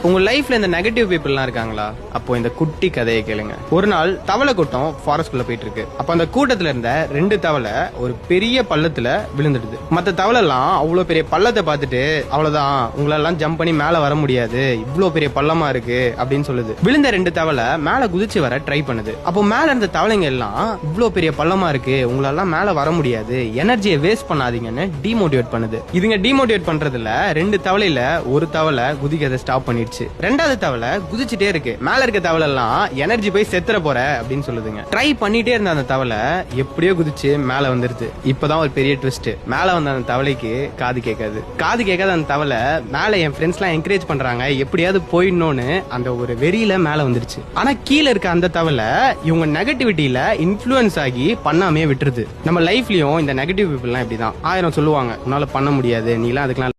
உங்க லைஃப்ல இந்த நெகட்டிவ் பீப்புள்லாம் இருக்காங்களா? அப்போ இந்த குட்டி கதையை கேளுங்க. ஒரு நாள் தவளை கூட்டம் ஃபாரஸ்ட்குள்ள போயிட்டு இருக்கு. அப்ப அந்த கூட்டத்துல இருந்த 2 தவளை ஒரு பெரிய பள்ளத்துல விழுந்துடுது. மத்த தவளை எல்லாம் அவ்வளவு பெரிய பள்ளத்தை பார்த்துட்டு, அவ்வளவுதான், உங்களெல்லாம் ஜம்ப் பண்ணி மேல வர முடியாது, இவ்வளவு பெரிய பள்ளமா இருக்கு அப்படின்னு சொல்லுது. விழுந்த 2 தவளை மேல குதிச்சு வர ட்ரை பண்ணுது. அப்போ மேல இருந்த தவளைங்க எல்லாம், இவ்வளவு பெரிய பள்ளமா இருக்கு, உங்களெல்லாம் மேல வர முடியாது, எனர்ஜியை வேஸ்ட் பண்ணாதீங்கன்னு டிமோட்டிவேட் பண்ணுது. இதுங்க டிமோட்டிவேட் பண்றதுல 2 தவளையில ஒரு தவளை குதிக்கிறத ஸ்டாப் பண்ணிடுச்சு. 2வது தவளை குதிச்சுட்டே இருக்கு. மேல இருக்க தவளை எல்லாம் எனர்ஜி போய் செத்துற போற அப்படின்னு சொல்லுதுங்க. ட்ரை பண்ணிட்டே இருந்த அந்த தவளை எப்படியோ குதிச்சு மேல வந்துருது. இப்பதான் ஒரு பெரிய ட்விஸ்ட். மேல வந்த அந்த தவளைக்கு காது கேட்காது. காது கேட்காத அந்த தவளை மேல என் ஃப்ரெண்ட்ஸ் எல்லாம் என்கரேஜ் பண்றாங்க, எப்படியாவது போயிடணும்னு அந்த ஒரு வெறியில மேல வந்துருச்சு. ஆனா கீழே இருக்க அந்த தவளை இவங்க நெகட்டிவிட்டியில இன்ஃப்ளூயன்ஸ் ஆகி பண்ணாமே விட்டுருது. நம்ம லைஃப்லயும் இந்த நெகட்டிவ் பீப்புள் எல்லாம் இப்படிதான். 1000 சொல்லுவாங்க, உன்னால பண்ண முடியாது, நீ எல்லாம் அதுக்கெல்லாம்